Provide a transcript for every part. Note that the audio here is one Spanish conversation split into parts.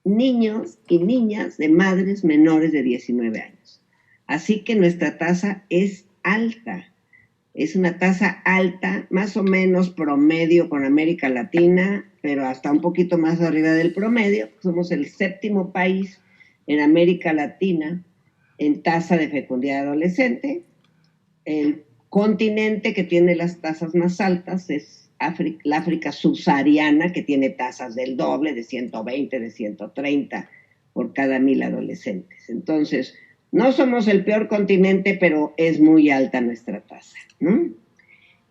niños y niñas de madres menores de 19 años. Así que nuestra tasa es alta. Es una tasa alta, más o menos promedio con América Latina, pero hasta un poquito más arriba del promedio. Somos el 7º país en América Latina en tasa de fecundidad adolescente. El continente que tiene las tasas más altas es la África subsahariana, que tiene tasas del doble, de 120, de 130 por cada 1000 adolescentes. Entonces, no somos el peor continente, pero es muy alta nuestra tasa, ¿no?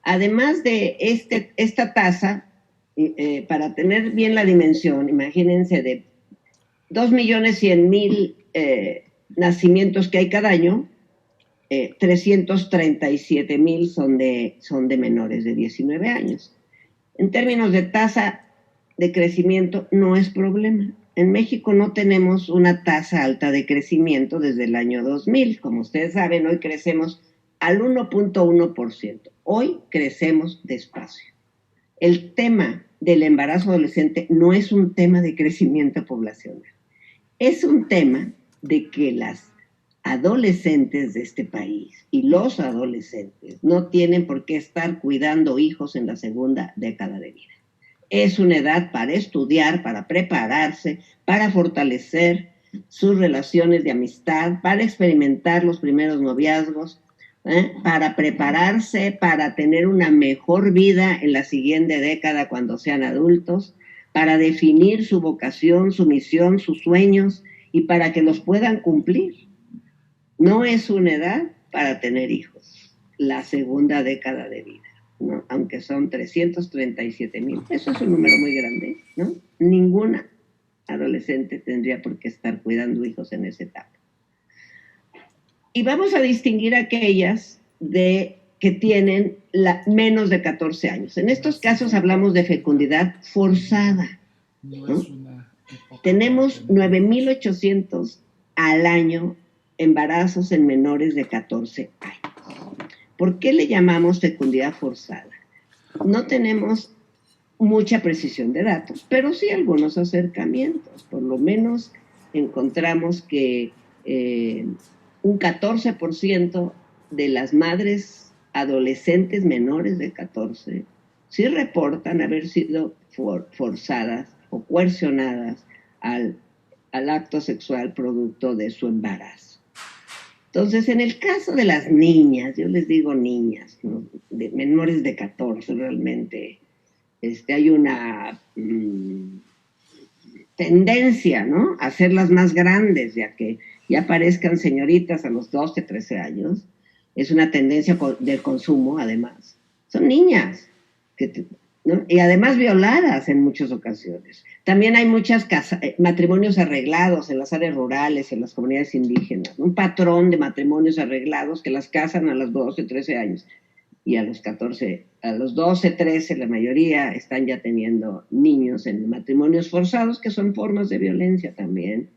Además de esta tasa, para tener bien la dimensión, imagínense de 2.100.000 nacimientos que hay cada año, 337.000 son de menores de 19 años. En términos de tasa de crecimiento, no es problema. En México no tenemos una tasa alta de crecimiento desde el año 2000. Como ustedes saben, hoy crecemos al 1.1%. Hoy crecemos despacio. El tema del embarazo adolescente no es un tema de crecimiento poblacional. Es un tema de que las adolescentes de este país y los adolescentes no tienen por qué estar cuidando hijos en la segunda década de vida. Es una edad para estudiar, para prepararse, para fortalecer sus relaciones de amistad, para experimentar los primeros noviazgos, para prepararse, para tener una mejor vida en la siguiente década cuando sean adultos, para definir su vocación, su misión, sus sueños y para que los puedan cumplir. No es una edad para tener hijos, la segunda década de vida, ¿no? Aunque son 337.000. Eso es un número muy grande, ¿no? Ninguna adolescente tendría por qué estar cuidando hijos en esa etapa. Y vamos a distinguir aquellas que tienen menos de 14 años. En estos casos hablamos de fecundidad forzada, ¿no? Tenemos 9.800 al año embarazos en menores de 14 años. ¿Por qué le llamamos fecundidad forzada? No tenemos mucha precisión de datos, pero sí algunos acercamientos. Por lo menos encontramos que un 14% de las madres adolescentes menores de 14 sí reportan haber sido forzadas o coercionadas al acto sexual producto de su embarazo. Entonces, en el caso de las niñas, yo les digo niñas, ¿no? De menores de 14 realmente, hay una tendencia, ¿no? A hacerlas más grandes, ya que ya parezcan señoritas a los 12, 13 años. Es una tendencia del consumo, además. Son niñas, ¿no? Y además violadas en muchas ocasiones. También hay muchos matrimonios arreglados en las áreas rurales, en las comunidades indígenas. Un patrón de matrimonios arreglados que las casan a los 12, 13 años. Y a los 14, a los 12, 13, la mayoría están ya teniendo niños en matrimonios forzados, que son formas de violencia también,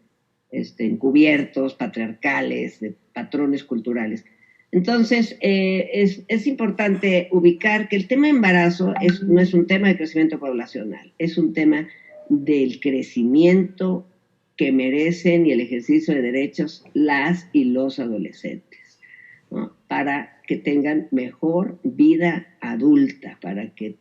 encubiertos, patriarcales, de patrones culturales. Entonces, es importante ubicar que el tema embarazo no es un tema de crecimiento poblacional, es un tema del crecimiento que merecen y el ejercicio de derechos las y los adolescentes, ¿no? Para que tengan mejor vida adulta, para que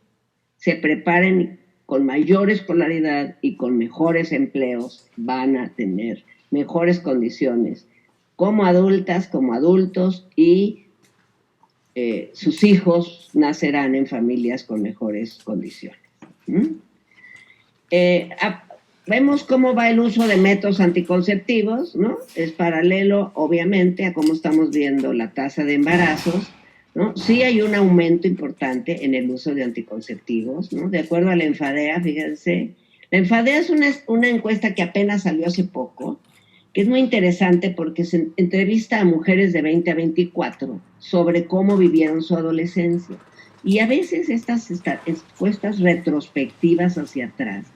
se preparen con mayor escolaridad y con mejores empleos, van a tener mejores condiciones como adultas, como adultos, y sus hijos nacerán en familias con mejores condiciones. Vemos cómo va el uso de métodos anticonceptivos, ¿no? Es paralelo, obviamente, a cómo estamos viendo la tasa de embarazos, ¿no? Sí hay un aumento importante en el uso de anticonceptivos, ¿no? De acuerdo a la Enfadea, fíjense. La Enfadea es una encuesta que apenas salió hace poco, que es muy interesante porque se entrevista a mujeres de 20 a 24 sobre cómo vivieron su adolescencia. Y a veces estas encuestas retrospectivas hacia atrás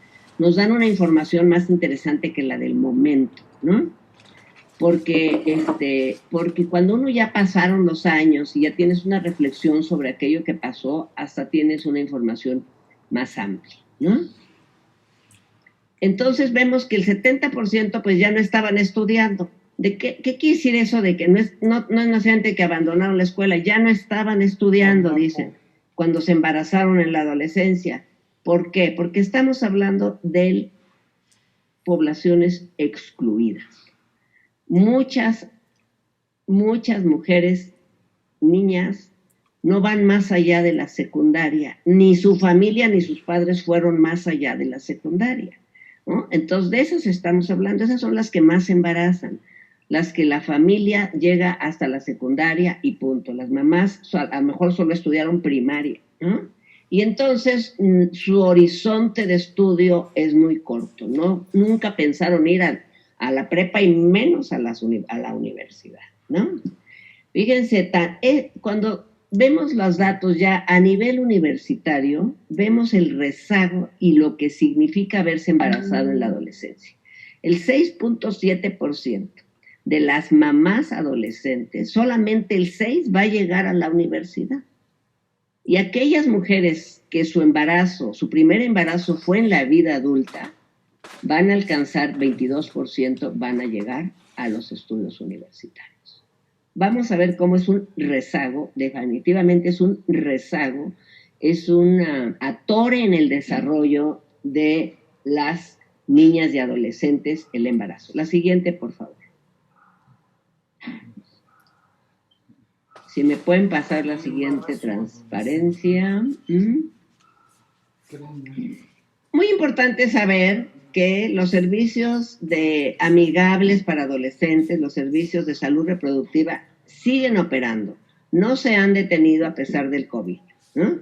nos dan una información más interesante que la del momento, ¿no? Porque cuando uno ya pasaron los años y ya tienes una reflexión sobre aquello que pasó, hasta tienes una información más amplia, ¿no? Entonces vemos que el 70% pues ya no estaban estudiando. ¿Qué quiere decir eso de que no es necesariamente que abandonaron la escuela, ya no estaban estudiando, dicen, cuando se embarazaron en la adolescencia? ¿Por qué? Porque estamos hablando de poblaciones excluidas. Muchas mujeres, niñas, no van más allá de la secundaria, ni su familia ni sus padres fueron más allá de la secundaria, ¿no? Entonces de esas estamos hablando, esas son las que más se embarazan, las que la familia llega hasta la secundaria y punto. Las mamás a lo mejor solo estudiaron primaria, ¿no? Y entonces su horizonte de estudio es muy corto, ¿no? Nunca pensaron ir a la prepa y menos a la universidad, ¿no? Fíjense, cuando vemos los datos ya a nivel universitario, vemos el rezago y lo que significa haberse embarazado en la adolescencia. El 6.7% de las mamás adolescentes, solamente el 6% va a llegar a la universidad. Y aquellas mujeres que su primer embarazo fue en la vida adulta, van a alcanzar 22%, van a llegar a los estudios universitarios. Vamos a ver cómo es un rezago, definitivamente es un rezago, es un atore en el desarrollo de las niñas y adolescentes el embarazo. La siguiente, por favor. Si me pueden pasar la siguiente transparencia. Muy importante saber que los servicios amigables para adolescentes, los servicios de salud reproductiva, siguen operando. No se han detenido a pesar del COVID, ¿no?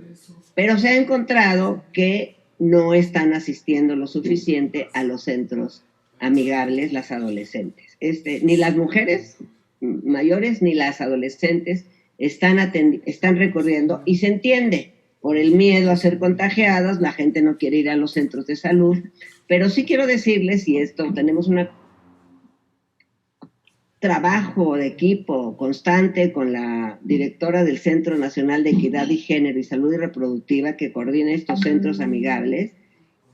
Pero se ha encontrado que no están asistiendo lo suficiente a los centros amigables las adolescentes. Ni las mujeres mayores ni las adolescentes están recorriendo, y se entiende, por el miedo a ser contagiadas, la gente no quiere ir a los centros de salud, pero sí quiero decirles, y esto tenemos un trabajo de equipo constante con la directora del Centro Nacional de Equidad y Género y Salud Reproductiva que coordina estos centros amigables,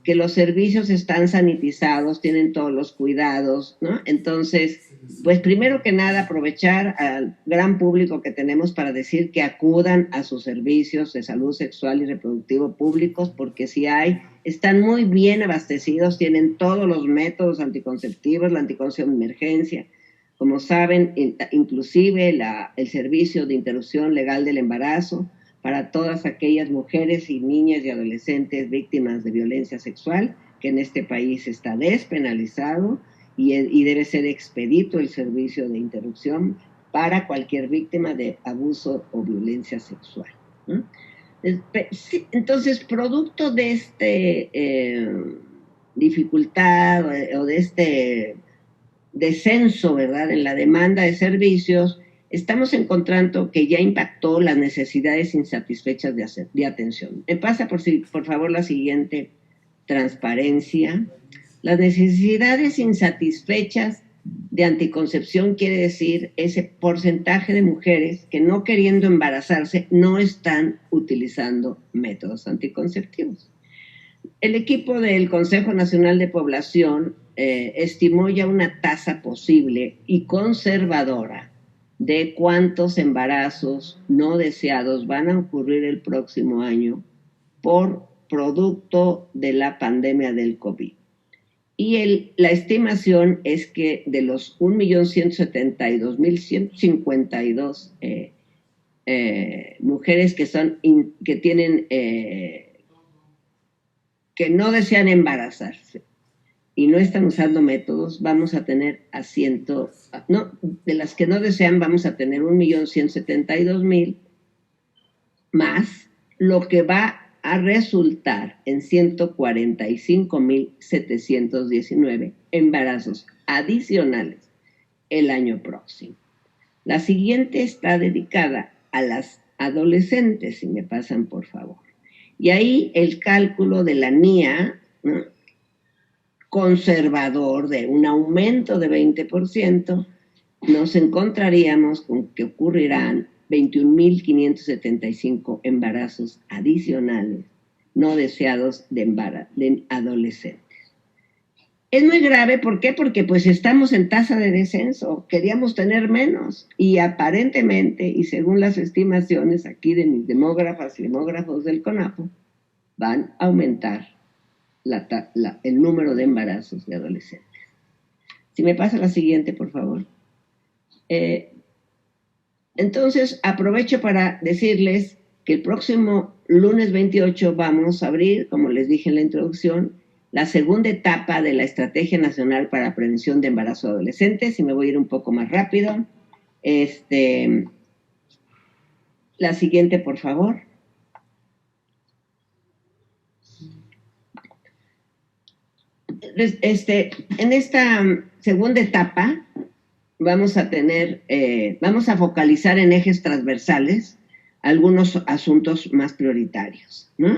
que los servicios están sanitizados, tienen todos los cuidados, ¿no? Entonces, pues primero que nada aprovechar al gran público que tenemos para decir que acudan a sus servicios de salud sexual y reproductivo públicos, porque si están muy bien abastecidos, tienen todos los métodos anticonceptivos, la anticoncepción de emergencia, como saben, inclusive el servicio de interrupción legal del embarazo, para todas aquellas mujeres y niñas y adolescentes víctimas de violencia sexual, que en este país está despenalizado y debe ser expedito el servicio de interrupción para cualquier víctima de abuso o violencia sexual, ¿no? Entonces, producto de dificultad o de descenso, ¿verdad?, en la demanda de servicios, estamos encontrando que ya impactó las necesidades insatisfechas de atención. Me pasa, por favor, la siguiente transparencia. Las necesidades insatisfechas de anticoncepción quiere decir ese porcentaje de mujeres que, no queriendo embarazarse, no están utilizando métodos anticonceptivos. El equipo del Consejo Nacional de Población estimó ya una tasa posible y conservadora de cuántos embarazos no deseados van a ocurrir el próximo año por producto de la pandemia del COVID. Y la estimación es que de los 1.172.152 mujeres que tienen que no desean embarazarse y no están usando métodos, vamos a tener de las que no desean, vamos a tener 1.172.000 más, lo que va a resultar en 145.719 embarazos adicionales el año próximo. La siguiente está dedicada a las adolescentes, si me pasan por favor. Y ahí el cálculo de la NIA, ¿no?, conservador, de un aumento de 20%, nos encontraríamos con que ocurrirán 21.575 embarazos adicionales no deseados de adolescentes. Es muy grave, ¿por qué? Porque pues estamos en tasa de descenso, queríamos tener menos y aparentemente, y según las estimaciones aquí de mis demógrafas y demógrafos del CONAPO, van a aumentar el número de embarazos de adolescentes. Si me pasa la siguiente, por favor. Entonces, aprovecho para decirles que el próximo lunes 28 vamos a abrir, como les dije en la introducción, la segunda etapa de la Estrategia Nacional para la Prevención de Embarazo de Adolescentes, y me voy a ir un poco más rápido. La siguiente, por favor. En esta segunda etapa vamos a focalizar en ejes transversales algunos asuntos más prioritarios, ¿no?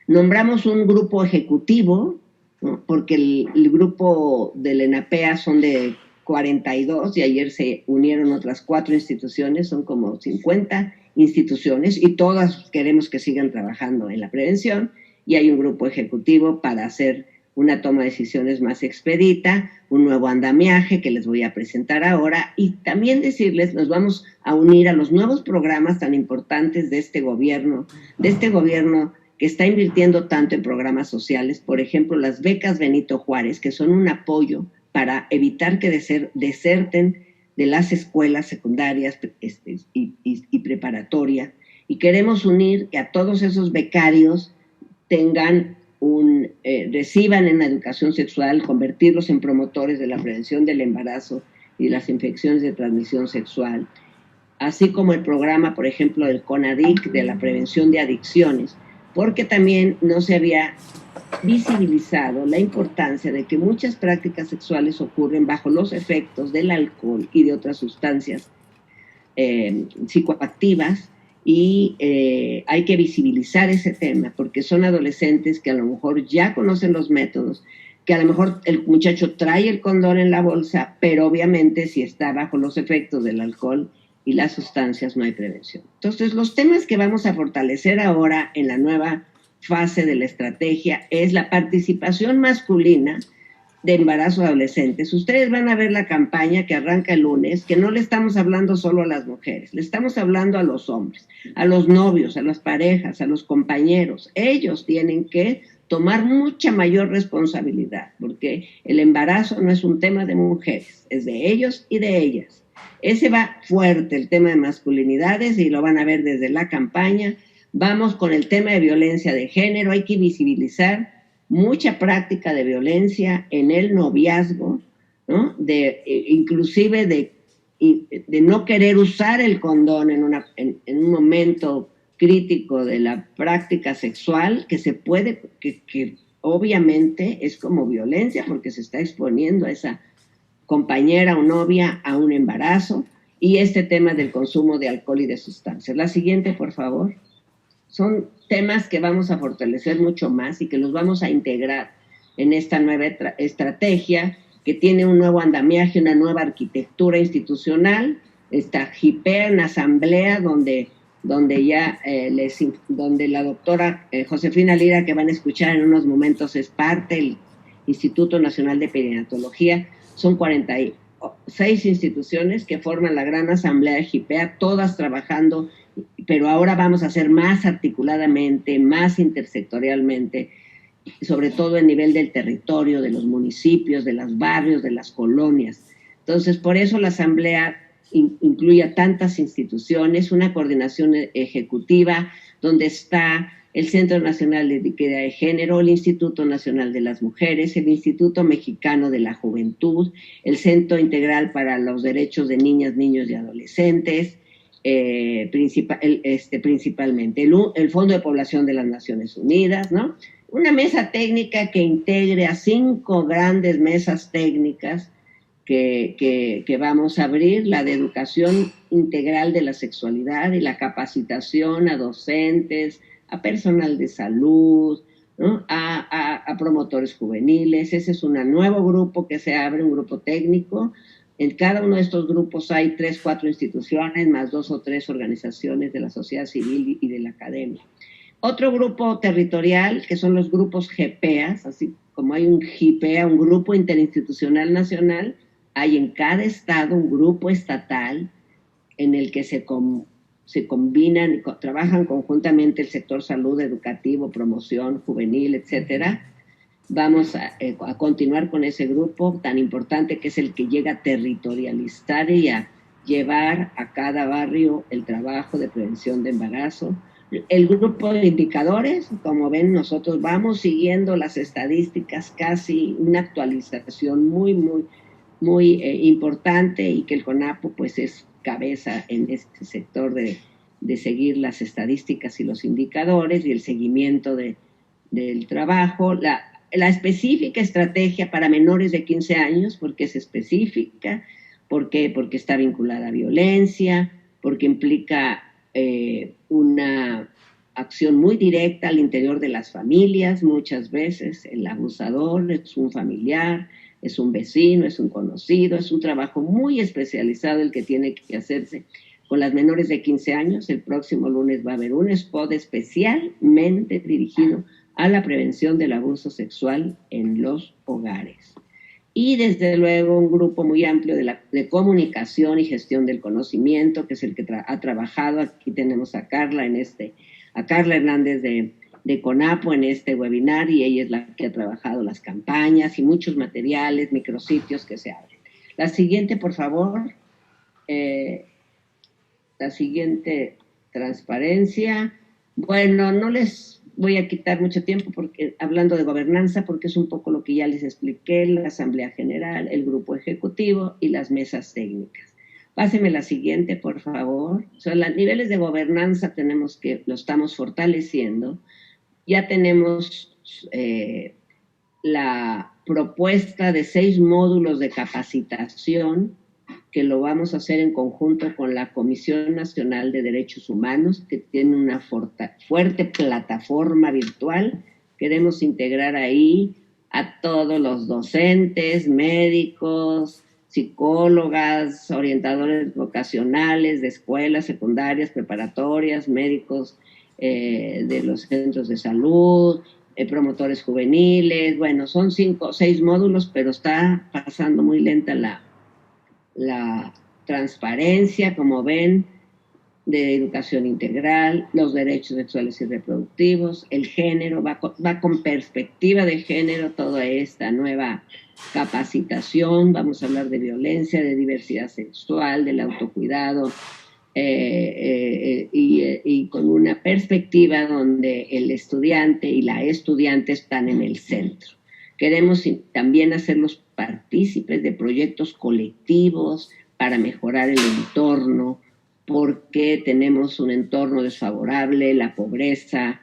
Nombramos un grupo ejecutivo, ¿no? Porque el grupo del ENAPEA son de 42 y ayer se unieron otras 4 instituciones, son como 50 instituciones y todas queremos que sigan trabajando en la prevención, y hay un grupo ejecutivo para hacer una toma de decisiones más expedita, un nuevo andamiaje que les voy a presentar ahora, y también decirles, nos vamos a unir a los nuevos programas tan importantes de este gobierno que está invirtiendo tanto en programas sociales, por ejemplo, las becas Benito Juárez, que son un apoyo para evitar que deserten de las escuelas secundarias y preparatoria, y queremos unir que a todos esos becarios reciban en la educación sexual, convertirlos en promotores de la prevención del embarazo y las infecciones de transmisión sexual, así como el programa, por ejemplo, del CONADIC, de la prevención de adicciones, porque también no se había visibilizado la importancia de que muchas prácticas sexuales ocurren bajo los efectos del alcohol y de otras sustancias psicoactivas, y hay que visibilizar ese tema porque son adolescentes que a lo mejor ya conocen los métodos, que a lo mejor el muchacho trae el condón en la bolsa, pero obviamente si está bajo los efectos del alcohol y las sustancias no hay prevención. Entonces, los temas que vamos a fortalecer ahora en la nueva fase de la estrategia es la participación masculina de embarazo de adolescentes. Ustedes van a ver la campaña que arranca el lunes, que no le estamos hablando solo a las mujeres, le estamos hablando a los hombres, a los novios, a las parejas, a los compañeros. Ellos tienen que tomar mucha mayor responsabilidad, porque el embarazo no es un tema de mujeres, es de ellos y de ellas. Ese va fuerte, el tema de masculinidades, y lo van a ver desde la campaña. Vamos con el tema de violencia de género, hay que visibilizar mucha práctica de violencia en el noviazgo, ¿no? Inclusive de no querer usar el condón en un momento crítico de la práctica sexual, que obviamente es como violencia porque se está exponiendo a esa compañera o novia a un embarazo, y este tema del consumo de alcohol y de sustancias. La siguiente, por favor. Son temas que vamos a fortalecer mucho más y que los vamos a integrar en esta nueva estrategia que tiene un nuevo andamiaje, una nueva arquitectura institucional. Está JIPEA en asamblea, donde la doctora Josefina Lira, que van a escuchar en unos momentos, es parte del Instituto Nacional de Perinatología. Son 46 instituciones que forman la gran asamblea de JIPEA, todas trabajando, pero ahora vamos a hacer más articuladamente, más intersectorialmente, sobre todo a nivel del territorio, de los municipios, de los barrios, de las colonias. Entonces, por eso la asamblea incluye a tantas instituciones, una coordinación ejecutiva donde está el Centro Nacional de Equidad de Género, el Instituto Nacional de las Mujeres, el Instituto Mexicano de la Juventud, el Centro Integral para los Derechos de Niñas, Niños y Adolescentes, principalmente el Fondo de Población de las Naciones Unidas, ¿no? Una mesa técnica que integre a 5 grandes mesas técnicas que vamos a abrir: la de educación integral de la sexualidad y la capacitación a docentes, a personal de salud, ¿no? a promotores juveniles. Ese es un nuevo grupo que se abre, un grupo técnico. En cada uno de estos grupos hay 3, 4 instituciones, más 2 o 3 organizaciones de la sociedad civil y de la academia. Otro grupo territorial, que son los grupos GPEAs, así como hay un GIPEA, un Grupo Interinstitucional Nacional, hay en cada estado un grupo estatal en el que se combinan y trabajan conjuntamente el sector salud, educativo, promoción, juvenil, etcétera. Vamos a continuar con ese grupo tan importante que es el que llega a territorializar y a llevar a cada barrio el trabajo de prevención de embarazo. El grupo de indicadores, como ven, nosotros vamos siguiendo las estadísticas, casi una actualización muy importante, y que el CONAPO pues es cabeza en este sector de seguir las estadísticas y los indicadores y el seguimiento del trabajo. La específica estrategia para menores de 15 años, porque es específica, porque está vinculada a violencia, porque implica una acción muy directa al interior de las familias. Muchas veces el abusador es un familiar, es un vecino, es un conocido, es un trabajo muy especializado el que tiene que hacerse con las menores de 15 años. El próximo lunes va a haber un spot especialmente dirigido a la prevención del abuso sexual en los hogares. Y desde luego un grupo muy amplio de comunicación y gestión del conocimiento, que es el que ha trabajado. Aquí tenemos a Carla Hernández de CONAPO en este webinar, y ella es la que ha trabajado las campañas y muchos materiales, micrositios que se abren. La siguiente, por favor. La siguiente, transparencia. Bueno, no les voy a quitar mucho tiempo hablando de gobernanza, porque es un poco lo que ya les expliqué: la Asamblea General, el Grupo Ejecutivo y las mesas técnicas. Páseme la siguiente, por favor. Los niveles de gobernanza lo estamos fortaleciendo. Ya tenemos la propuesta de 6 módulos de capacitación, que lo vamos a hacer en conjunto con la Comisión Nacional de Derechos Humanos, que tiene una fuerte plataforma virtual. Queremos integrar ahí a todos los docentes, médicos, psicólogas, orientadores vocacionales de escuelas secundarias, preparatorias, médicos de los centros de salud, promotores juveniles. Bueno, son 5 o 6 módulos, pero está pasando muy lenta la transparencia, como ven, de educación integral, los derechos sexuales y reproductivos, el género, va con perspectiva de género toda esta nueva capacitación. Vamos a hablar de violencia, de diversidad sexual, del autocuidado, y con una perspectiva donde el estudiante y la estudiante están en el centro. Queremos también hacerlos partícipes de proyectos colectivos para mejorar el entorno, porque tenemos un entorno desfavorable, la pobreza,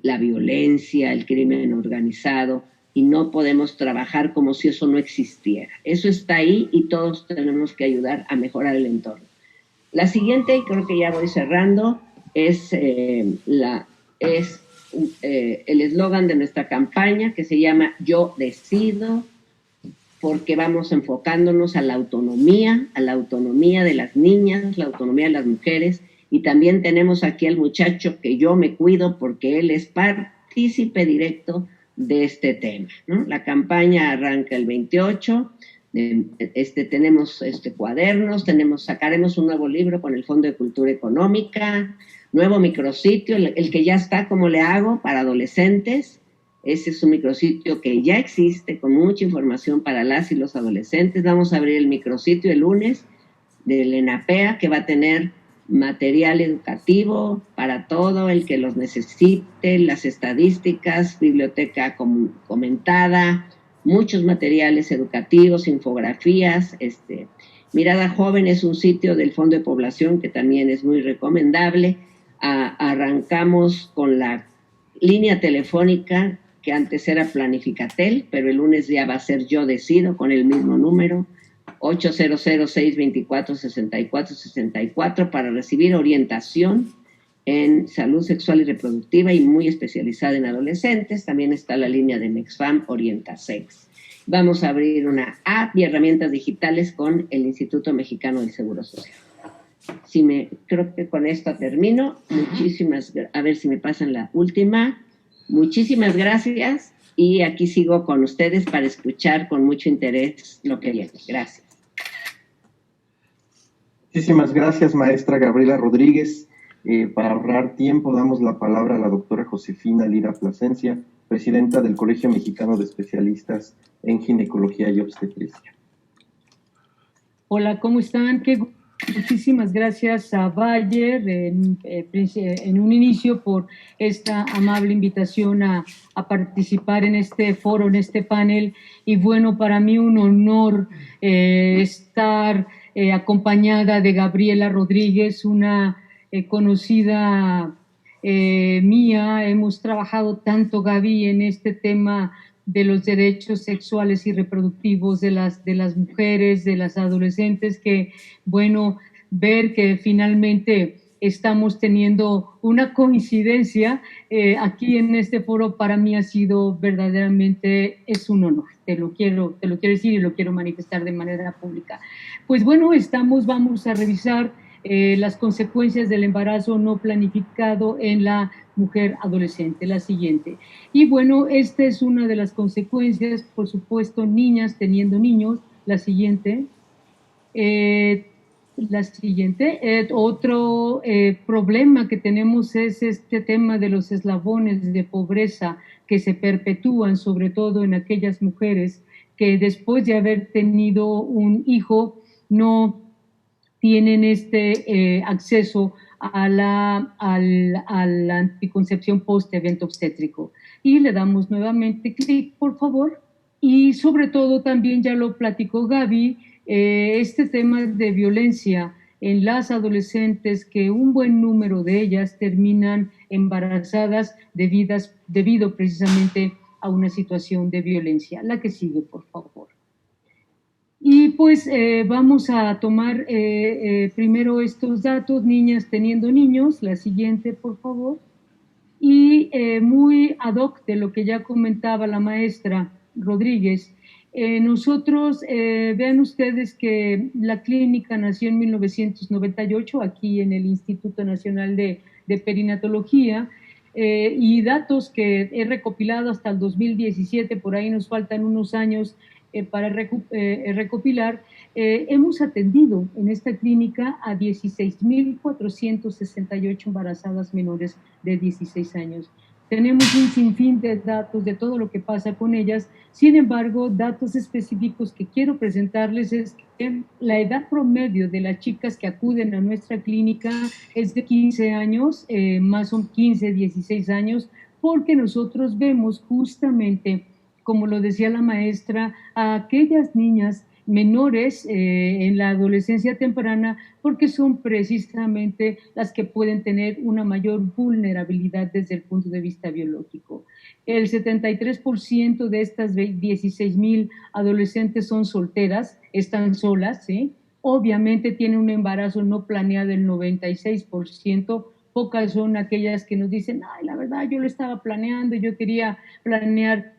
la violencia, el crimen organizado, y no podemos trabajar como si eso no existiera. Eso está ahí y todos tenemos que ayudar a mejorar el entorno. La siguiente, y creo que ya voy cerrando, es el eslogan de nuestra campaña, que se llama Yo Decido, porque vamos enfocándonos a la autonomía de las niñas, la autonomía de las mujeres, y también tenemos aquí al muchacho que yo me cuido, porque él es partícipe directo de este tema, ¿no? La campaña arranca el 28, tenemos cuadernos, sacaremos un nuevo libro con el Fondo de Cultura Económica, nuevo micrositio, el que ya está, ¿Cómo le hago?, para adolescentes. Ese es un micrositio que ya existe, con mucha información para las y los adolescentes. Vamos a abrir el micrositio el lunes del ENAPEA, que va a tener material educativo para todo el que los necesite, las estadísticas, biblioteca comentada, muchos materiales educativos, infografías. Mirada Joven es un sitio del Fondo de Población que también es muy recomendable. Arrancamos con la línea telefónica, que antes era Planificatel, pero el lunes ya va a ser Yo Decido, con el mismo número, 800-624-6464, para recibir orientación en salud sexual y reproductiva, y muy especializada en adolescentes. También está la línea de Mexfam, Orientasex. Vamos a abrir una app y herramientas digitales con el Instituto Mexicano del Seguro Social. Creo que con esto termino. A ver si me pasan la última. Muchísimas gracias, y aquí sigo con ustedes para escuchar con mucho interés lo que viene. Gracias. Muchísimas gracias, maestra Gabriela Rodríguez. Para ahorrar tiempo, damos la palabra a la doctora Josefina Lira Plasencia, presidenta del Colegio Mexicano de Especialistas en Ginecología y Obstetricia. Hola, ¿cómo están? Muchísimas gracias a Bayer en un inicio por esta amable invitación a participar en este foro, en este panel. Y bueno, para mí un honor estar acompañada de Gabriela Rodríguez, una conocida mía. Hemos trabajado tanto, Gaby, en este tema de los derechos sexuales y reproductivos de las mujeres, de las adolescentes, que bueno, ver que finalmente estamos teniendo una coincidencia aquí en este foro para mí ha sido verdaderamente, es un honor, te lo quiero decir y lo quiero manifestar de manera pública. Pues bueno, vamos a revisar las consecuencias del embarazo no planificado en la mujer adolescente, la siguiente. Y bueno, esta es una de las consecuencias, por supuesto, niñas teniendo niños, la siguiente. Otro problema que tenemos es este tema de los eslabones de pobreza que se perpetúan, sobre todo en aquellas mujeres que después de haber tenido un hijo no tienen acceso a la anticoncepción post-evento obstétrico. Y le damos nuevamente clic, por favor. Y sobre todo también ya lo platicó Gaby, este tema de violencia en las adolescentes, que un buen número de ellas terminan embarazadas debido precisamente a una situación de violencia. La que sigue, por favor. Y pues vamos a tomar primero estos datos, niñas teniendo niños, la siguiente, por favor. Y muy ad hoc de lo que ya comentaba la maestra Rodríguez, nosotros, vean ustedes que la clínica nació en 1998, aquí en el Instituto Nacional de Perinatología, y datos que he recopilado hasta el 2017, por ahí nos faltan unos años para recopilar. Hemos atendido en esta clínica a 16,468 embarazadas menores de 16 años. Tenemos un sinfín de datos de todo lo que pasa con ellas. Sin embargo, datos específicos que quiero presentarles es que la edad promedio de las chicas que acuden a nuestra clínica es de 15 años, más o 15, 16 años, porque nosotros vemos justamente, como lo decía la maestra, a aquellas niñas menores en la adolescencia temprana, porque son precisamente las que pueden tener una mayor vulnerabilidad desde el punto de vista biológico. El 73% de estas 16,000 adolescentes son solteras, están solas, ¿sí? Obviamente tienen un embarazo no planeado el 96%, pocas son aquellas que nos dicen, ay, la verdad, yo lo estaba planeando, yo quería planear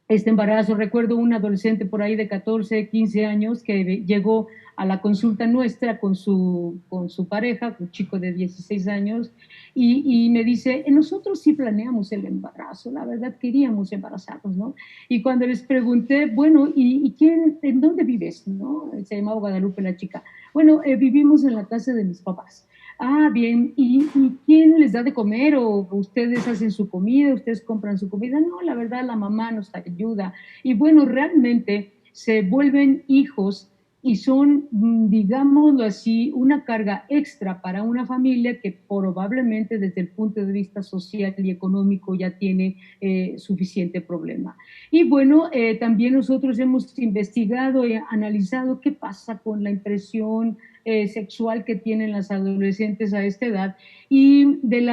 este embarazo. Recuerdo un adolescente por ahí de 14, 15 años que llegó a la consulta nuestra con su pareja, un chico de 16 años, y me dice, nosotros sí planeamos el embarazo, la verdad queríamos embarazarnos, ¿no? Y cuando les pregunté, bueno, ¿y quién, en dónde vives? ¿No? Se llamaba Guadalupe la chica. Bueno, vivimos en la casa de mis papás. Ah, bien, ¿y quién les da de comer? ¿O ustedes hacen su comida, ustedes compran su comida? No, la verdad la mamá nos ayuda. Y bueno, realmente se vuelven hijos y son, digámoslo así, una carga extra para una familia que probablemente desde el punto de vista social y económico ya tiene suficiente problema. Y bueno, también nosotros hemos investigado y analizado qué pasa con la impresión sexual que tienen las adolescentes a esta edad, y de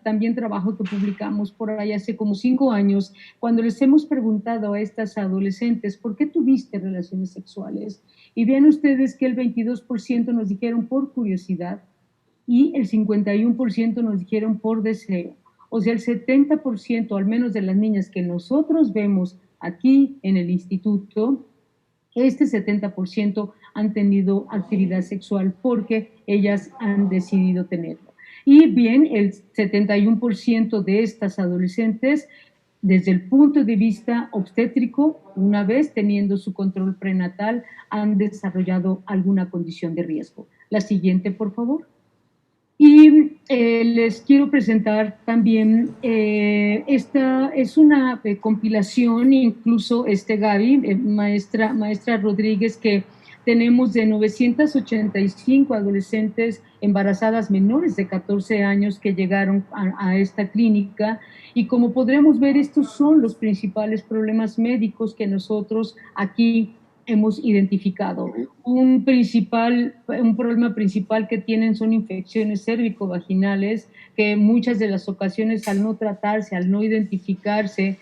también trabajo que publicamos por ahí hace como 5 años, cuando les hemos preguntado a estas adolescentes, ¿por qué tuviste relaciones sexuales? Y vean ustedes que el 22% nos dijeron por curiosidad y el 51% nos dijeron por deseo. O sea, el 70%, al menos de las niñas que nosotros vemos aquí en el instituto, este 70% han tenido actividad sexual porque ellas han decidido tenerlo. Y bien, el 71% de estas adolescentes desde el punto de vista obstétrico, una vez teniendo su control prenatal, han desarrollado alguna condición de riesgo. La siguiente, por favor. Y les quiero presentar también, esta es una compilación, incluso Gaby, maestra Rodríguez, que tenemos de 985 adolescentes embarazadas menores de 14 años que llegaron a esta clínica, y como podremos ver, estos son los principales problemas médicos que nosotros aquí hemos identificado. Un problema principal que tienen son infecciones cérvico-vaginales, que muchas de las ocasiones, al no tratarse, al no identificarse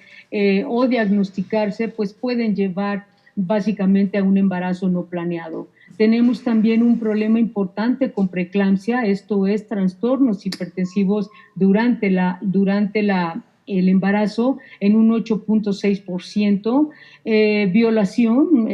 o diagnosticarse, pues pueden llevar básicamente a un embarazo no planeado. Tenemos también un problema importante con preeclampsia, esto es trastornos hipertensivos durante el embarazo en un 8.6%, violación,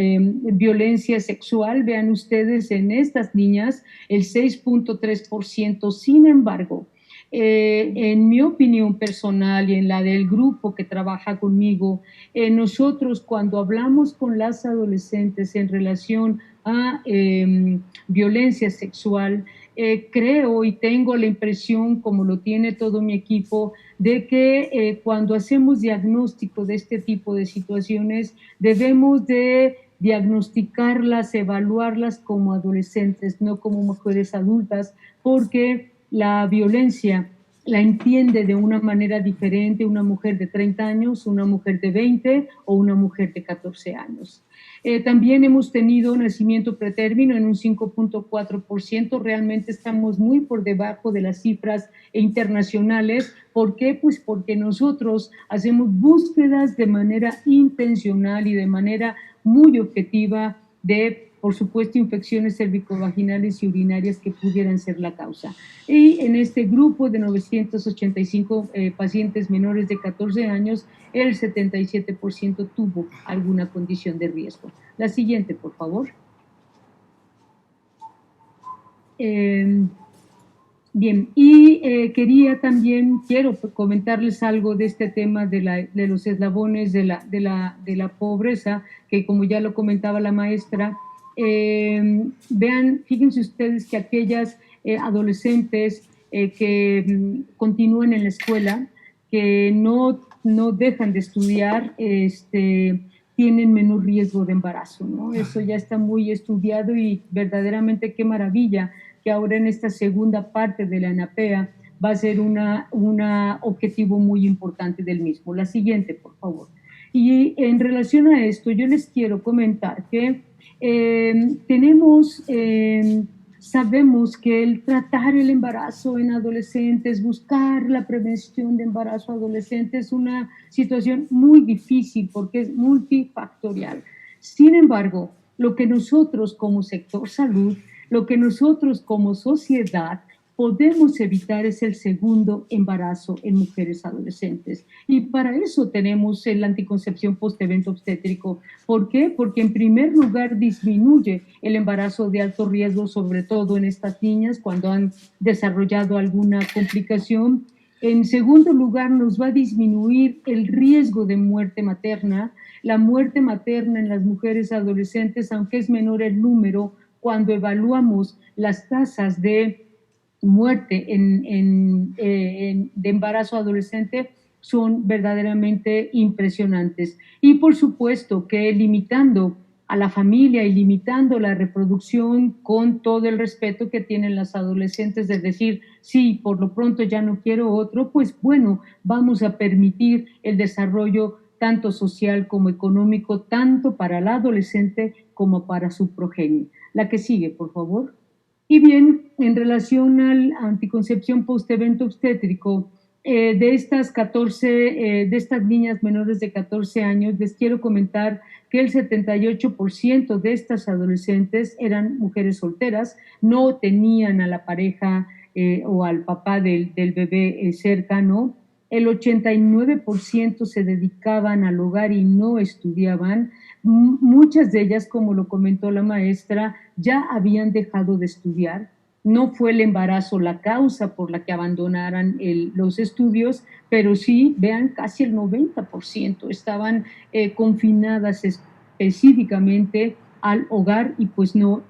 violencia sexual, vean ustedes en estas niñas el 6.3%. Sin embargo, en mi opinión personal y en la del grupo que trabaja conmigo, nosotros cuando hablamos con las adolescentes en relación a violencia sexual, creo y tengo la impresión, como lo tiene todo mi equipo, de que cuando hacemos diagnóstico de este tipo de situaciones, debemos de diagnosticarlas, evaluarlas como adolescentes, no como mujeres adultas, porque la violencia la entiende de una manera diferente una mujer de 30 años, una mujer de 20 o una mujer de 14 años. También hemos tenido nacimiento pretérmino en un 5.4%, realmente estamos muy por debajo de las cifras internacionales. ¿Por qué? Pues porque nosotros hacemos búsquedas de manera intencional y de manera muy objetiva de, por supuesto, infecciones cervicovaginales y urinarias que pudieran ser la causa. Y en este grupo de 985 pacientes menores de 14 años, el 77% tuvo alguna condición de riesgo. La siguiente, por favor. Bien, y quiero comentarles algo de este tema de los eslabones de la pobreza, que como ya lo comentaba la maestra, vean, fíjense ustedes que aquellas adolescentes que continúan en la escuela, que no dejan de estudiar, tienen menor riesgo de embarazo, ¿no? Eso ya está muy estudiado y verdaderamente qué maravilla que ahora en esta segunda parte de la ENAPEA va a ser un objetivo muy importante del mismo. La siguiente, por favor. Y en relación a esto, yo les quiero comentar que sabemos que el tratar el embarazo en adolescentes, buscar la prevención de embarazo adolescente es una situación muy difícil porque es multifactorial. Sin embargo, lo que nosotros como sector salud, lo que nosotros como sociedad podemos evitar es el segundo embarazo en mujeres adolescentes. Y para eso tenemos la anticoncepción post-evento obstétrico. ¿Por qué? Porque en primer lugar disminuye el embarazo de alto riesgo, sobre todo en estas niñas cuando han desarrollado alguna complicación. En segundo lugar, nos va a disminuir el riesgo de muerte materna. La muerte materna en las mujeres adolescentes, aunque es menor el número, cuando evaluamos las tasas de muerte de embarazo adolescente, son verdaderamente impresionantes. Y por supuesto que limitando a la familia y limitando la reproducción con todo el respeto que tienen las adolescentes de decir, sí, por lo pronto ya no quiero otro, pues bueno, vamos a permitir el desarrollo tanto social como económico, tanto para la adolescente como para su progenie. La que sigue, por favor. Y bien, en relación a la anticoncepción post-evento obstétrico, de estas niñas menores de 14 años, les quiero comentar que el 78% de estas adolescentes eran mujeres solteras, no tenían a la pareja o al papá del bebé cercano. El 89% se dedicaban al hogar y no estudiaban. Muchas de ellas, como lo comentó la maestra, ya habían dejado de estudiar. No fue el embarazo la causa por la que abandonaran los estudios, pero sí, vean, casi el 90% estaban confinadas específicamente al hogar y pues no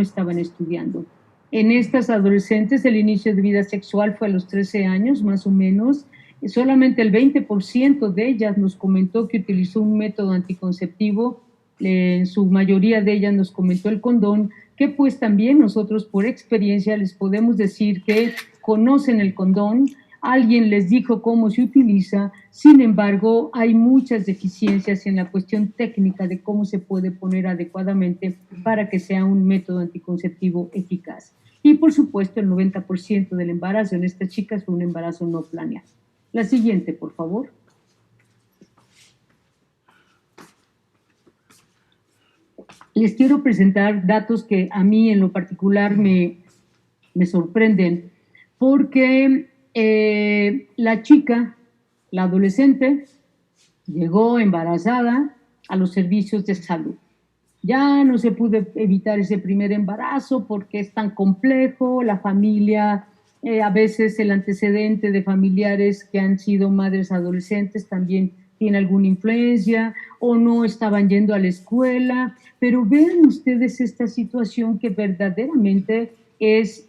estaban estudiando. En estas adolescentes el inicio de vida sexual fue a los 13 años, más o menos. Solamente el 20% de ellas nos comentó que utilizó un método anticonceptivo. En su mayoría de ellas nos comentó el condón, que pues también nosotros por experiencia les podemos decir que conocen el condón, alguien les dijo cómo se utiliza, sin embargo hay muchas deficiencias en la cuestión técnica de cómo se puede poner adecuadamente para que sea un método anticonceptivo eficaz. Y por supuesto el 90% del embarazo en estas chicas fue un embarazo no planeado. La siguiente, por favor. Les quiero presentar datos que a mí en lo particular me sorprenden, porque la chica, la adolescente, llegó embarazada a los servicios de salud. Ya no se pudo evitar ese primer embarazo porque es tan complejo, la familia, a veces el antecedente de familiares que han sido madres adolescentes también tiene alguna influencia, o no estaban yendo a la escuela, pero vean ustedes esta situación que verdaderamente es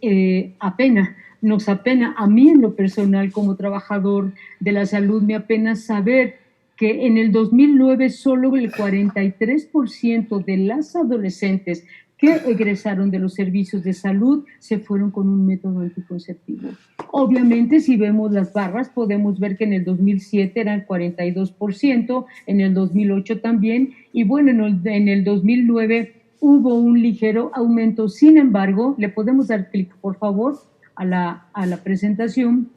apena, nos apena. A mí en lo personal como trabajador de la salud me apena saber que en el 2009 solo el 43% de las adolescentes que egresaron de los servicios de salud se fueron con un método anticonceptivo. Obviamente, si vemos las barras, podemos ver que en el 2007 era el 42%, en el 2008 también, y bueno, en el 2009 hubo un ligero aumento. Sin embargo, le podemos dar clic, por favor, a la presentación.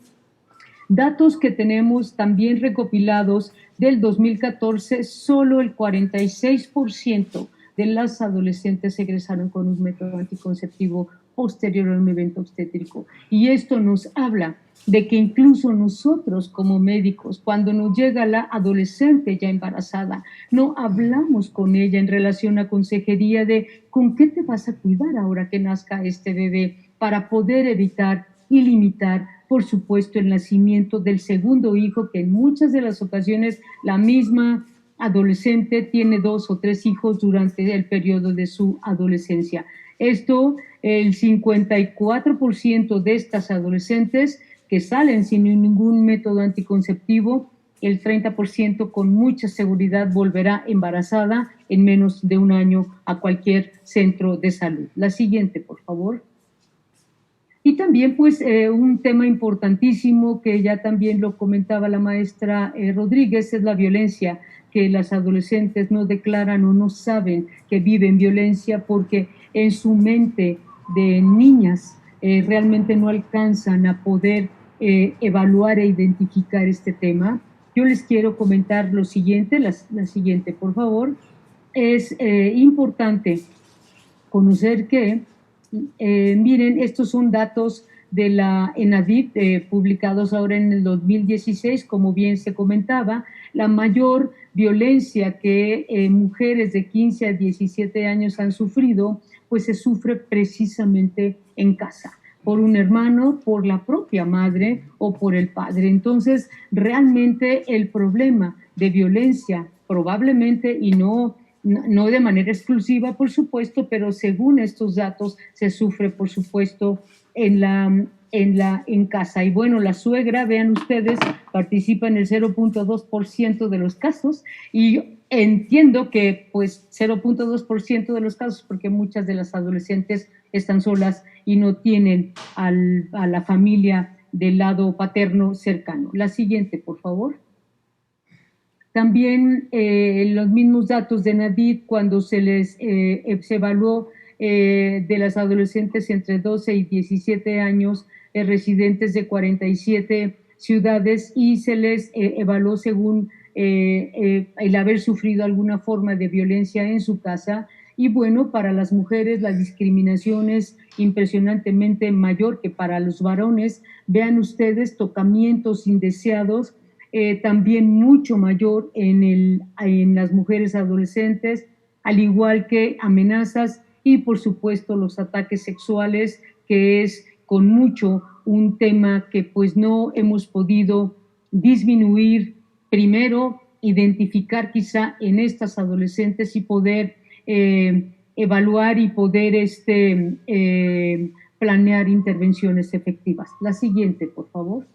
Datos que tenemos también recopilados del 2014, solo el 46% de las adolescentes egresaron con un método anticonceptivo posterior a un evento obstétrico. Y esto nos habla de que incluso nosotros como médicos, cuando nos llega la adolescente ya embarazada, no hablamos con ella en relación a consejería de con qué te vas a cuidar ahora que nazca este bebé para poder evitar y limitar, por supuesto, el nacimiento del segundo hijo, que en muchas de las ocasiones la misma adolescente tiene 2 o 3 hijos durante el periodo de su adolescencia. Esto, el 54% de estas adolescentes que salen sin ningún método anticonceptivo, el 30% con mucha seguridad volverá embarazada en menos de un año a cualquier centro de salud. La siguiente, por favor. Y también, pues, un tema importantísimo que ya también lo comentaba la maestra Rodríguez, es la violencia, que las adolescentes no declaran o no saben que viven violencia porque en su mente de niñas realmente no alcanzan a poder evaluar e identificar este tema. Yo les quiero comentar lo siguiente, la siguiente, por favor. Es importante conocer que miren, estos son datos de la ENADIT publicados ahora en el 2016, como bien se comentaba. La mayor violencia que mujeres de 15 a 17 años han sufrido, pues se sufre precisamente en casa, por un hermano, por la propia madre o por el padre. Entonces, realmente el problema de violencia probablemente, y no de manera exclusiva, por supuesto, pero según estos datos se sufre, por supuesto, en casa. Y bueno, la suegra, vean ustedes, participa en el 0.2% de los casos, y entiendo que pues 0.2% de los casos porque muchas de las adolescentes están solas y no tienen a la familia del lado paterno cercano. La siguiente, por favor. También los mismos datos de NADIT, cuando se evaluó de las adolescentes entre 12 y 17 años, residentes de 47 ciudades, y se les evaluó según el haber sufrido alguna forma de violencia en su casa. Y bueno, para las mujeres la discriminación es impresionantemente mayor que para los varones. Vean ustedes, tocamientos indeseados, también mucho mayor en las mujeres adolescentes, al igual que amenazas y por supuesto los ataques sexuales, que es con mucho un tema que pues no hemos podido disminuir. Primero, identificar quizá en estas adolescentes y poder evaluar y poder planear intervenciones efectivas. La siguiente, por favor.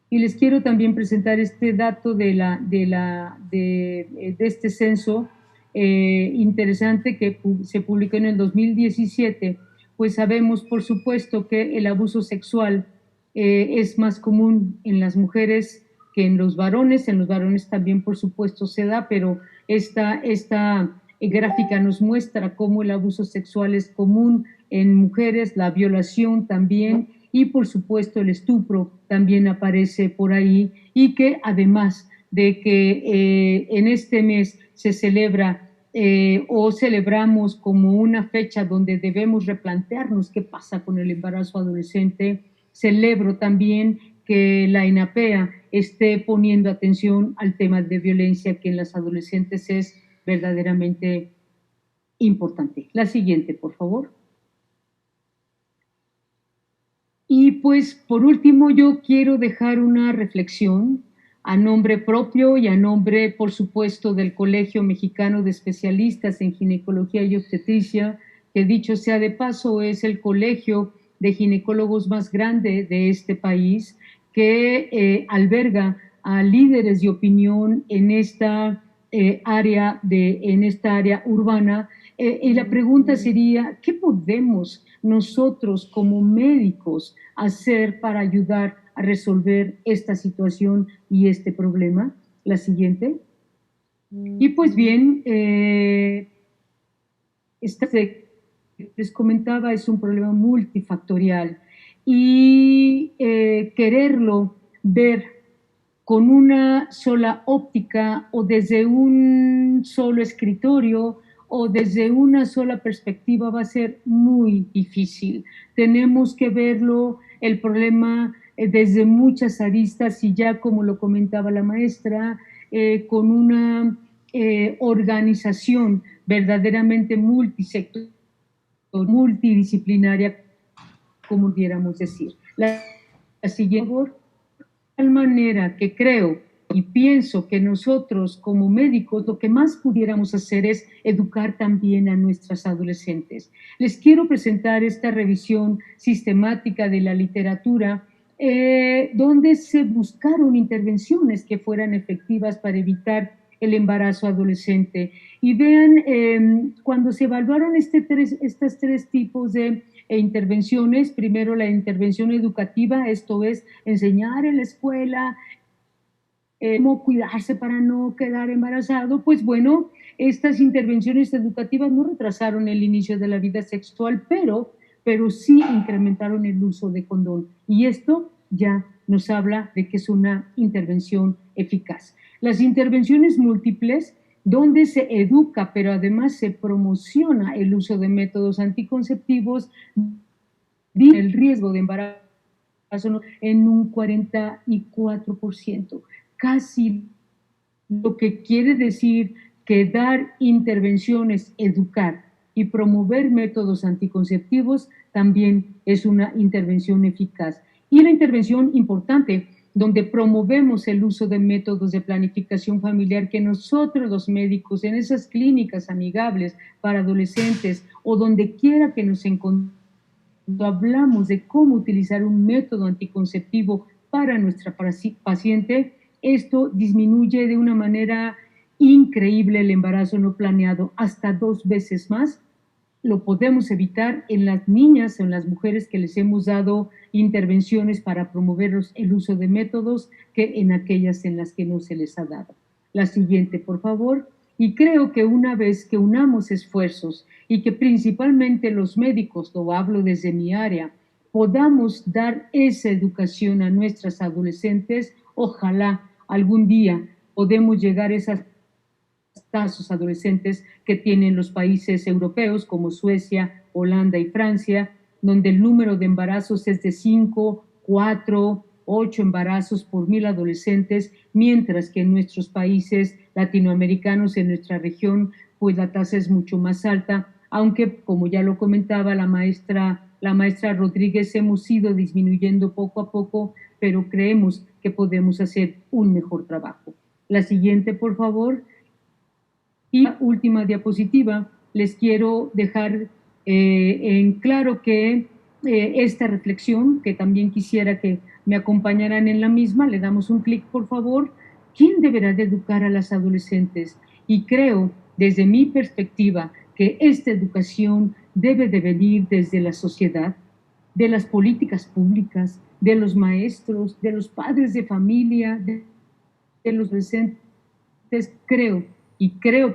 Y les quiero también presentar este dato de este censo interesante que se publicó en el 2017. Pues sabemos, por supuesto, que el abuso sexual es más común en las mujeres que en los varones. En los varones también, por supuesto, se da, pero esta gráfica nos muestra cómo el abuso sexual es común en mujeres, la violación también, y por supuesto el estupro también aparece por ahí, y que además de que en este mes se celebra o celebramos como una fecha donde debemos replantearnos qué pasa con el embarazo adolescente, celebro también que la INAPEA esté poniendo atención al tema de violencia que en las adolescentes es verdaderamente importante. La siguiente, por favor. Y pues por último yo quiero dejar una reflexión a nombre propio y a nombre, por supuesto, del Colegio Mexicano de Especialistas en Ginecología y Obstetricia, que dicho sea de paso es el colegio de ginecólogos más grande de este país, que alberga a líderes de opinión en esta área urbana. Y la pregunta sería, ¿qué podemos nosotros como médicos hacer para ayudar a resolver esta situación y este problema? La siguiente. Y pues bien, les comentaba, es un problema multifactorial y quererlo ver con una sola óptica o desde un solo escritorio o desde una sola perspectiva va a ser muy difícil. Tenemos que verlo, el problema desde muchas aristas y ya como lo comentaba la maestra, con una organización verdaderamente multisectorial, multidisciplinaria, como pudiéramos decir. La siguiente, por favor. De tal manera que creo y pienso que nosotros como médicos lo que más pudiéramos hacer es educar también a nuestras adolescentes. Les quiero presentar esta revisión sistemática de la literatura donde se buscaron intervenciones que fueran efectivas para evitar el embarazo adolescente. Y vean, cuando se evaluaron estos tres tipos de intervenciones, primero la intervención educativa, esto es enseñar en la escuela cómo cuidarse para no quedar embarazado, pues bueno, estas intervenciones educativas no retrasaron el inicio de la vida sexual, pero sí incrementaron el uso de condón. Y esto ya nos habla de que es una intervención eficaz. Las intervenciones múltiples, donde se educa, pero además se promociona el uso de métodos anticonceptivos, el riesgo de embarazo en un 44%. Casi lo que quiere decir que dar intervenciones, educar y promover métodos anticonceptivos también es una intervención eficaz. Y la intervención importante, donde promovemos el uso de métodos de planificación familiar que nosotros los médicos en esas clínicas amigables para adolescentes o donde quiera que nos encontremos, hablamos de cómo utilizar un método anticonceptivo para nuestra paciente, esto disminuye de una manera increíble el embarazo no planeado, hasta 2 veces más. Lo podemos evitar en las niñas, en las mujeres que les hemos dado intervenciones para promover el uso de métodos, que en aquellas en las que no se les ha dado. La siguiente, por favor. Y creo que una vez que unamos esfuerzos y que principalmente los médicos, lo hablo desde mi área, podamos dar esa educación a nuestras adolescentes, ojalá algún día podemos llegar a esas tasas adolescentes que tienen los países europeos como Suecia, Holanda y Francia, donde el número de embarazos es de 5, 4, 8 embarazos por 1000 adolescentes, mientras que en nuestros países latinoamericanos, en nuestra región, pues la tasa es mucho más alta, aunque, como ya lo comentaba la maestra Rodríguez, hemos ido disminuyendo poco a poco, pero creemos que podemos hacer un mejor trabajo. La siguiente, por favor. Y la última diapositiva, les quiero dejar en claro que esta reflexión, que también quisiera que me acompañaran en la misma, le damos un clic, por favor. ¿Quién deberá de educar a las adolescentes? Y creo, desde mi perspectiva, que esta educación debe de venir desde la sociedad, de las políticas públicas, de los maestros, de los padres de familia, de los docentes. Creo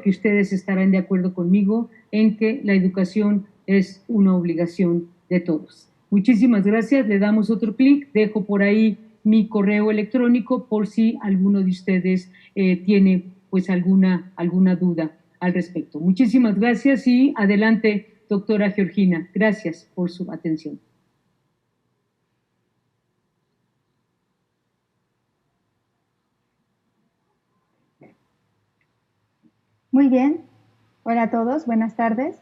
que ustedes estarán de acuerdo conmigo en que la educación es una obligación de todos. Muchísimas gracias, le damos otro clic, dejo por ahí mi correo electrónico por si alguno de ustedes tiene pues alguna duda al respecto. Muchísimas gracias y adelante, doctora Georgina. Gracias por su atención. Muy bien. Hola a todos, buenas tardes.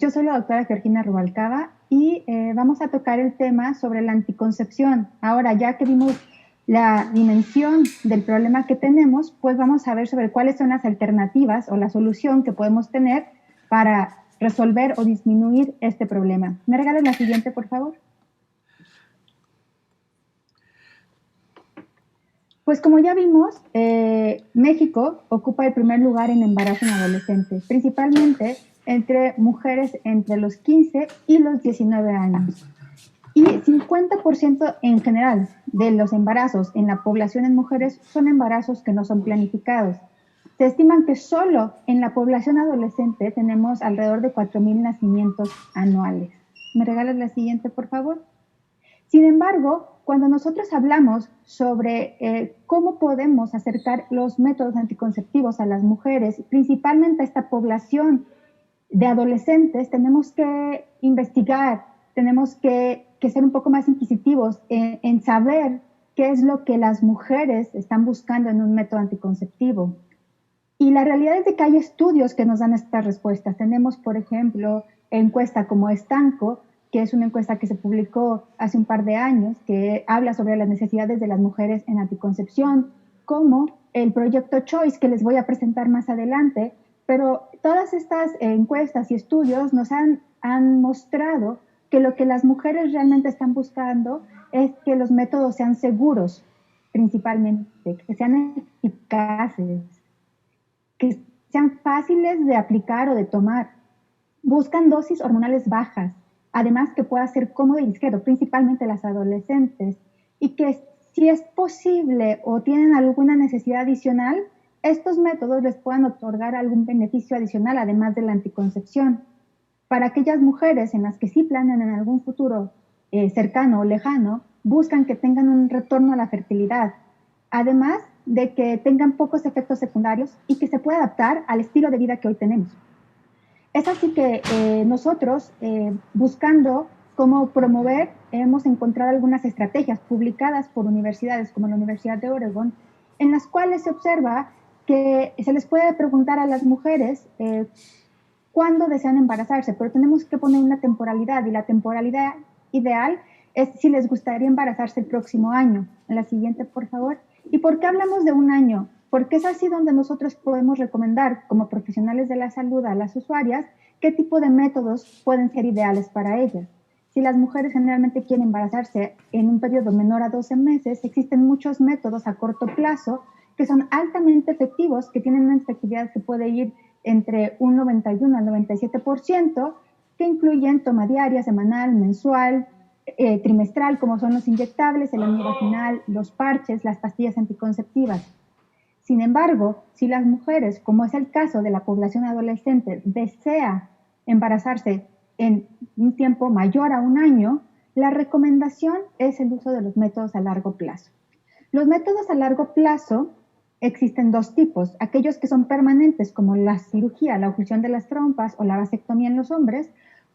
Yo soy la doctora Georgina Rubalcaba y vamos a tocar el tema sobre la anticoncepción. Ahora, ya que vimos la dimensión del problema que tenemos, pues vamos a ver sobre cuáles son las alternativas o la solución que podemos tener para resolver o disminuir este problema. ¿Me regalas la siguiente, por favor? Pues como ya vimos, México ocupa el primer lugar en embarazo en adolescentes, principalmente entre mujeres entre los 15 y los 19 años. Y 50% en general de los embarazos en la población en mujeres son embarazos que no son planificados. Se estiman que solo en la población adolescente tenemos alrededor de 4,000 nacimientos anuales. ¿Me regalas la siguiente, por favor? Sin embargo, cuando nosotros hablamos sobre cómo podemos acercar los métodos anticonceptivos a las mujeres, principalmente a esta población de adolescentes, tenemos que investigar, tenemos que ser un poco más inquisitivos en saber qué es lo que las mujeres están buscando en un método anticonceptivo. Y la realidad es de que hay estudios que nos dan estas respuestas. Tenemos, por ejemplo, encuesta como Estanco, que es una encuesta que se publicó hace un par de años, que habla sobre las necesidades de las mujeres en anticoncepción, como el proyecto Choice, que les voy a presentar más adelante. Pero todas estas encuestas y estudios nos han mostrado que lo que las mujeres realmente están buscando es que los métodos sean seguros, principalmente, que sean eficaces, que sean fáciles de aplicar o de tomar. Buscan dosis hormonales bajas, además que pueda ser cómodo y discreto, principalmente las adolescentes, y que si es posible o tienen alguna necesidad adicional, estos métodos les puedan otorgar algún beneficio adicional, además de la anticoncepción. Para aquellas mujeres en las que sí planean en algún futuro cercano o lejano, buscan que tengan un retorno a la fertilidad, además de que tengan pocos efectos secundarios y que se pueda adaptar al estilo de vida que hoy tenemos. Es así que nosotros, buscando cómo promover, hemos encontrado algunas estrategias publicadas por universidades como la Universidad de Oregon, en las cuales se observa que se les puede preguntar a las mujeres cuándo desean embarazarse, pero tenemos que poner una temporalidad, y la temporalidad ideal es si les gustaría embarazarse el próximo año. En la siguiente, por favor. ¿Y por qué hablamos de un año? Porque es así donde nosotros podemos recomendar, como profesionales de la salud, a las usuarias qué tipo de métodos pueden ser ideales para ellas. Si las mujeres generalmente quieren embarazarse en un periodo menor a 12 meses, existen muchos métodos a corto plazo que son altamente efectivos, que tienen una efectividad que puede ir entre un 91 al 97%, que incluyen toma diaria, semanal, mensual, trimestral, como son los inyectables, el anillo vaginal, los parches, las pastillas anticonceptivas. Sin embargo, si las mujeres, como es el caso de la población adolescente, desea embarazarse en un tiempo mayor a un año, la recomendación es el uso de los métodos a largo plazo. Los métodos a largo plazo existen dos tipos: aquellos que son permanentes, como la cirugía, la oclusión de las trompas o la vasectomía en los hombres,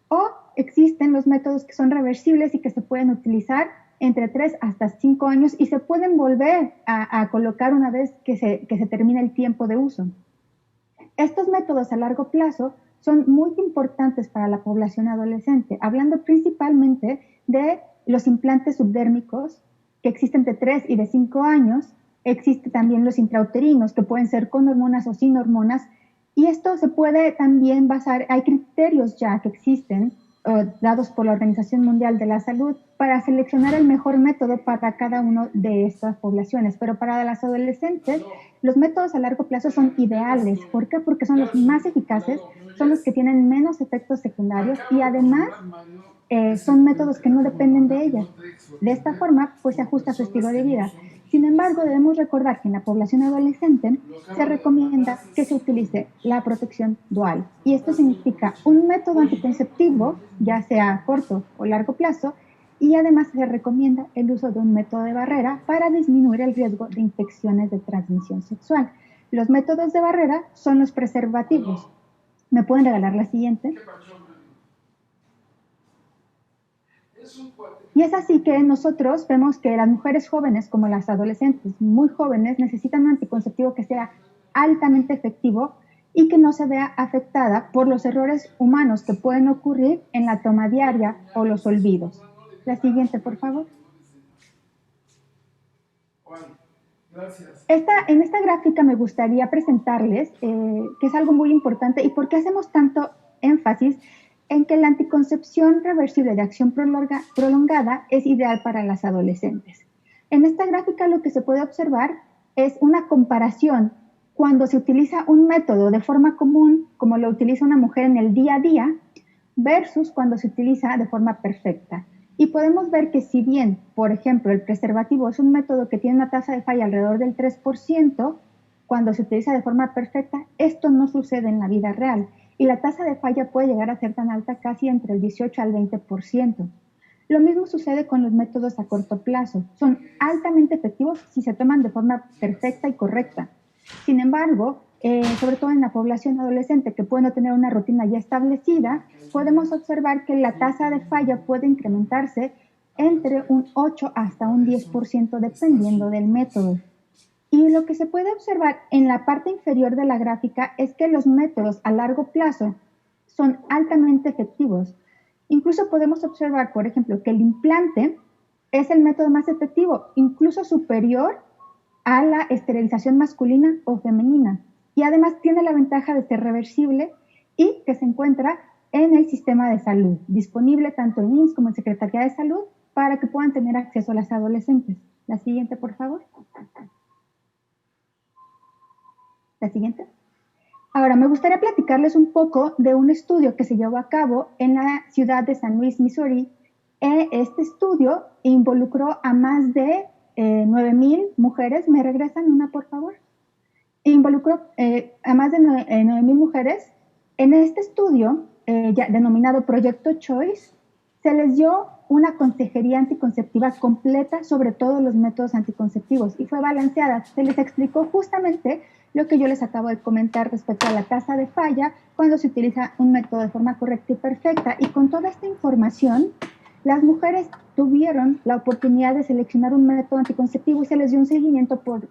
o existen los métodos que son reversibles y que se pueden utilizar entre 3 hasta 5 años y se pueden volver a colocar una vez que se termine el tiempo de uso. Estos métodos a largo plazo son muy importantes para la población adolescente, hablando principalmente de los implantes subdérmicos que existen de 3 y de 5 años. Existen también los intrauterinos, que pueden ser con hormonas o sin hormonas, y esto se puede también basar, hay criterios ya que existen, dados por la Organización Mundial de la Salud, para seleccionar el mejor método para cada una de estas poblaciones. Pero para las adolescentes, los métodos a largo plazo son ideales. ¿Por qué? Porque son los más eficaces, son los que tienen menos efectos secundarios y además son métodos que no dependen de ellas. De esta forma, pues se ajusta a su estilo de vida. Sin embargo, debemos recordar que en la población adolescente se recomienda que se utilice la protección dual. Y esto significa un método anticonceptivo, ya sea a corto o largo plazo, y además se recomienda el uso de un método de barrera para disminuir el riesgo de infecciones de transmisión sexual. Los métodos de barrera son los preservativos. ¿Me pueden regalar la siguiente? Y es así que nosotros vemos que las mujeres jóvenes, como las adolescentes muy jóvenes, necesitan un anticonceptivo que sea altamente efectivo y que no se vea afectada por los errores humanos que pueden ocurrir en la toma diaria o los olvidos. La siguiente, por favor. En esta gráfica me gustaría presentarles que es algo muy importante y por qué hacemos tanto énfasis en que la anticoncepción reversible de acción prolongada es ideal para las adolescentes. En esta gráfica lo que se puede observar es una comparación cuando se utiliza un método de forma común, como lo utiliza una mujer en el día a día, versus cuando se utiliza de forma perfecta. Y podemos ver que si bien, por ejemplo, el preservativo es un método que tiene una tasa de falla alrededor del 3%, cuando se utiliza de forma perfecta, esto no sucede en la vida real. Y la tasa de falla puede llegar a ser tan alta casi entre el 18 al 20%. Lo mismo sucede con los métodos a corto plazo. Son altamente efectivos si se toman de forma perfecta y correcta. Sin embargo, sobre todo en la población adolescente que puede no tener una rutina ya establecida, podemos observar que la tasa de falla puede incrementarse entre un 8 hasta un 10% dependiendo del método. Y lo que se puede observar en la parte inferior de la gráfica es que los métodos a largo plazo son altamente efectivos. Incluso podemos observar, por ejemplo, que el implante es el método más efectivo, incluso superior a la esterilización masculina o femenina. Y además tiene la ventaja de ser reversible y que se encuentra en el sistema de salud, disponible tanto en IMSS como en Secretaría de Salud para que puedan tener acceso a las adolescentes. La siguiente, por favor. La siguiente. Ahora, me gustaría platicarles un poco de un estudio que se llevó a cabo en la ciudad de San Luis, Missouri. Este estudio involucró a más de 9,000 mujeres. ¿Me regresan una, por favor? Involucró a más de 9,000 mujeres. En este estudio, ya denominado Proyecto Choice, se les dio una consejería anticonceptiva completa sobre todos los métodos anticonceptivos y fue balanceada. Se les explicó justamente lo que yo les acabo de comentar respecto a la tasa de falla cuando se utiliza un método de forma correcta y perfecta. Y con toda esta información, las mujeres tuvieron la oportunidad de seleccionar un método anticonceptivo y se les dio un seguimiento por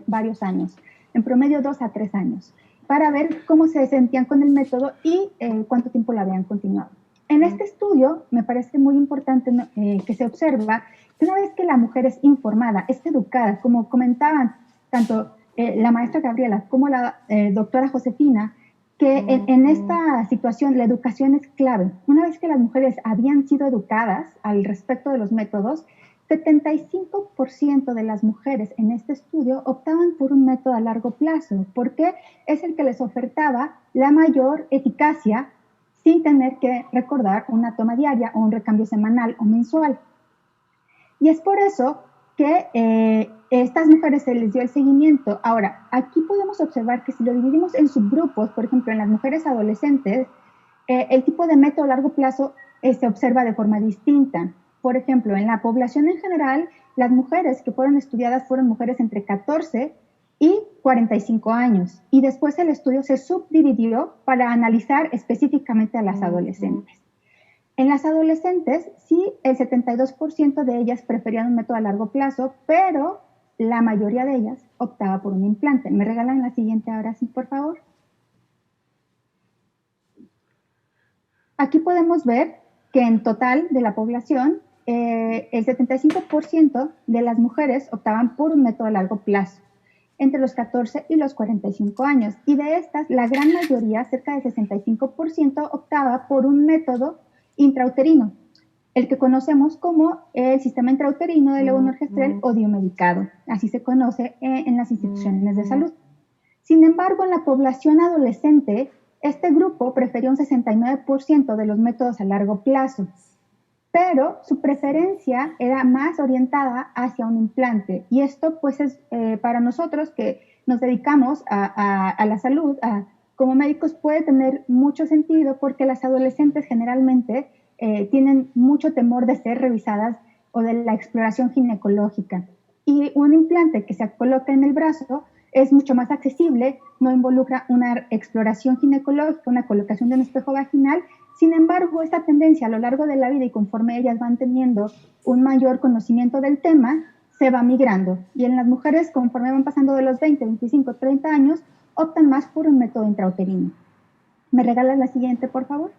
varios años, en promedio 2 a 3 años, para ver cómo se sentían con el método y cuánto tiempo lo habían continuado. En este estudio me parece muy importante que se observa que una vez que la mujer es informada, es educada, como comentaban tanto la maestra Gabriela como la doctora Josefina, que en esta situación la educación es clave. Una vez que las mujeres habían sido educadas al respecto de los métodos, 75% de las mujeres en este estudio optaban por un método a largo plazo, porque es el que les ofertaba la mayor eficacia sin tener que recordar una toma diaria o un recambio semanal o mensual. Y es por eso que estas mujeres se les dio el seguimiento. Ahora, aquí podemos observar que si lo dividimos en subgrupos, por ejemplo, en las mujeres adolescentes, el tipo de método a largo plazo se observa de forma distinta. Por ejemplo, en la población en general, las mujeres que fueron estudiadas fueron mujeres entre 14 y 45 años. Y después el estudio se subdividió para analizar específicamente a las adolescentes. En las adolescentes, sí, el 72% de ellas preferían un método a largo plazo, pero la mayoría de ellas optaba por un implante. ¿Me regalan la siguiente ahora sí, por favor? Aquí podemos ver que en total de la población, el 75% de las mujeres optaban por un método a largo plazo, entre los 14 y los 45 años. Y de estas, la gran mayoría, cerca del 65%, optaba por un método intrauterino, el que conocemos como el sistema intrauterino de levonorgestrel o diomedicado. Así se conoce en las instituciones de salud. Sin embargo, en la población adolescente, este grupo prefirió un 69% de los métodos a largo plazo, pero su preferencia era más orientada hacia un implante. Y esto pues es para nosotros que nos dedicamos a la salud, como médicos puede tener mucho sentido porque las adolescentes generalmente tienen mucho temor de ser revisadas o de la exploración ginecológica. Y un implante que se coloca en el brazo es mucho más accesible, no involucra una exploración ginecológica, una colocación de un espejo vaginal. Sin embargo, esta tendencia a lo largo de la vida y conforme ellas van teniendo un mayor conocimiento del tema, se va migrando. Y en las mujeres, conforme van pasando de los 20, 25, 30 años, optan más por un método intrauterino. ¿Me regalas la siguiente, por favor?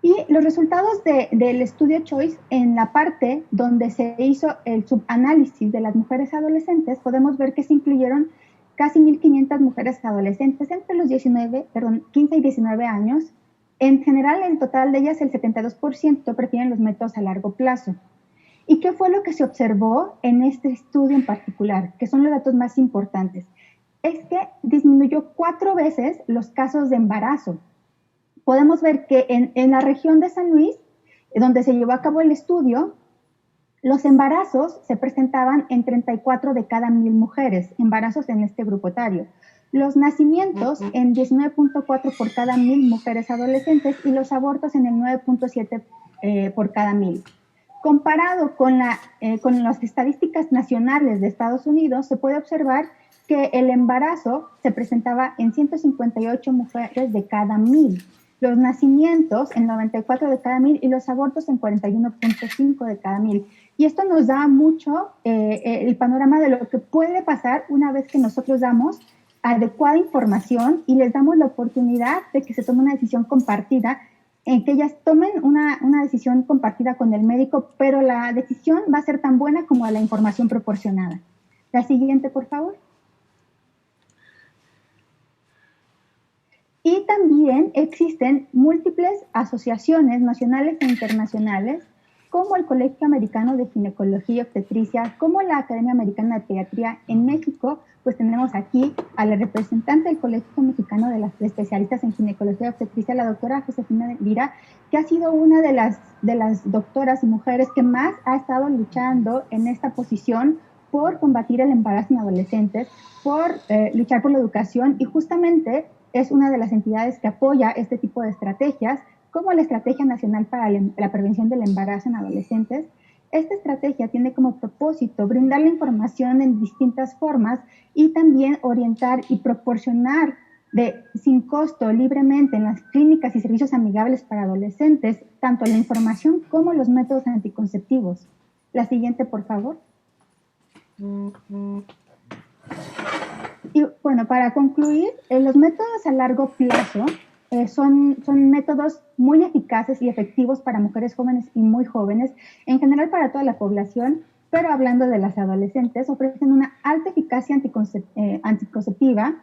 Y los resultados del estudio Choice, en la parte donde se hizo el subanálisis de las mujeres adolescentes, podemos ver que se incluyeron casi 1.500 mujeres adolescentes entre los 15 y 19 años. En general, el total de ellas, el 72%, prefieren los métodos a largo plazo. ¿Y qué fue lo que se observó en este estudio en particular? Que son los datos más importantes. Es que disminuyó 4 veces los casos de embarazo. Podemos ver que en la región de San Luis, donde se llevó a cabo el estudio, los embarazos se presentaban en 34 de cada 1.000 mujeres, embarazos en este grupo etario. Los nacimientos en 19.4 por cada 1.000 mujeres adolescentes y los abortos en el 9.7 por cada 1.000. Comparado con las estadísticas nacionales de Estados Unidos, se puede observar que el embarazo se presentaba en 158 mujeres de cada 1.000. Los nacimientos en 94 de cada 1.000 y los abortos en 41.5 de cada 1.000. Y esto nos da mucho el panorama de lo que puede pasar una vez que nosotros damos adecuada información y les damos la oportunidad de que se tome una decisión compartida, en que ellas tomen una decisión compartida con el médico, pero la decisión va a ser tan buena como la información proporcionada. La siguiente, por favor. Y también existen múltiples asociaciones nacionales e internacionales, como el Colegio Americano de Ginecología y Obstetricia, como la Academia Americana de Pediatría. En México, pues tenemos aquí a la representante del Colegio Mexicano de Especialistas en Ginecología y Obstetricia, la doctora Josefina Lira, que ha sido una de las doctoras y mujeres que más ha estado luchando en esta posición por combatir el embarazo en adolescentes, por luchar por la educación, y justamente es una de las entidades que apoya este tipo de estrategias, como la Estrategia Nacional para la Prevención del Embarazo en Adolescentes. Esta estrategia tiene como propósito brindar la información en distintas formas y también orientar y proporcionar sin costo, libremente, en las clínicas y servicios amigables para adolescentes, tanto la información como los métodos anticonceptivos. La siguiente, por favor. Y bueno, para concluir, los métodos a largo plazo son métodos muy eficaces y efectivos para mujeres jóvenes y muy jóvenes, en general para toda la población, pero hablando de las adolescentes, ofrecen una alta eficacia anticonceptiva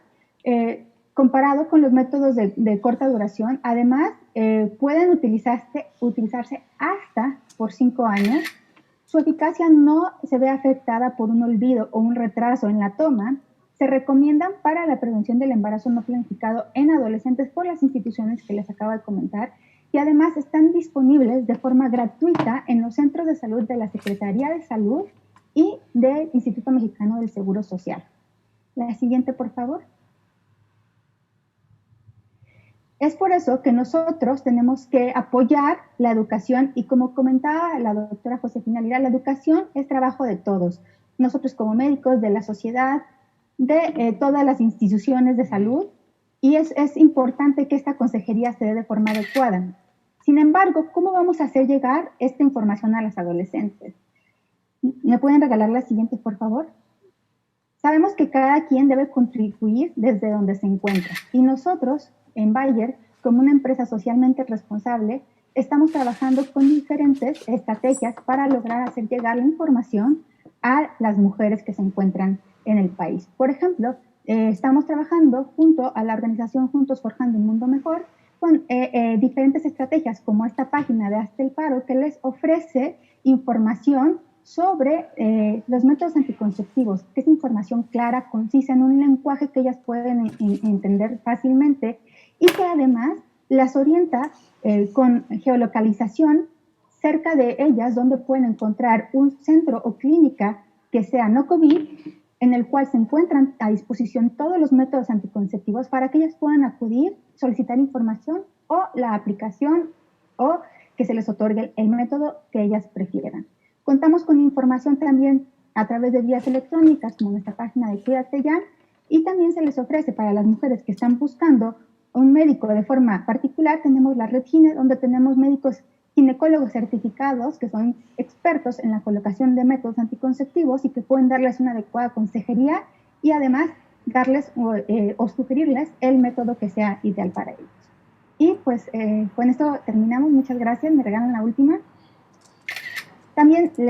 comparado con los métodos de corta duración. Además, pueden utilizarse hasta por 5 años. Su eficacia no se ve afectada por un olvido o un retraso en la toma. Se recomiendan para la prevención del embarazo no planificado en adolescentes por las instituciones que les acabo de comentar, y además están disponibles de forma gratuita en los centros de salud de la Secretaría de Salud y del Instituto Mexicano del Seguro Social. La siguiente, por favor. Es por eso que nosotros tenemos que apoyar la educación, y como comentaba la doctora Josefina Lira, la educación es trabajo de todos. Nosotros como médicos, de la sociedad, de todas las instituciones de salud, y es importante que esta consejería se dé de forma adecuada. Sin embargo, ¿cómo vamos a hacer llegar esta información a las adolescentes? ¿Me pueden regalar la siguiente, por favor? Sabemos que cada quien debe contribuir desde donde se encuentra, y nosotros, en Bayer, como una empresa socialmente responsable, estamos trabajando con diferentes estrategias para lograr hacer llegar la información a las mujeres que se encuentran en el país. Por ejemplo, estamos trabajando junto a la organización Juntos Forjando un Mundo Mejor con diferentes estrategias como esta página de Hazte el Paro, que les ofrece información sobre los métodos anticonceptivos, que es información clara, concisa, en un lenguaje que ellas pueden entender fácilmente y que además las orienta con geolocalización cerca de ellas, donde pueden encontrar un centro o clínica que sea no COVID, en el cual se encuentran a disposición todos los métodos anticonceptivos para que ellas puedan acudir, solicitar información o la aplicación o que se les otorgue el método que ellas prefieran. Contamos con información también a través de vías electrónicas, como nuestra página de Cuídate Ya, y también se les ofrece para las mujeres que están buscando un médico de forma particular. Tenemos la Red Gine, donde tenemos médicos ginecólogos certificados que son expertos en la colocación de métodos anticonceptivos y que pueden darles una adecuada consejería y además darles o sugerirles el método que sea ideal para ellos. Y pues con esto terminamos. Muchas gracias. Me regalan la última. También les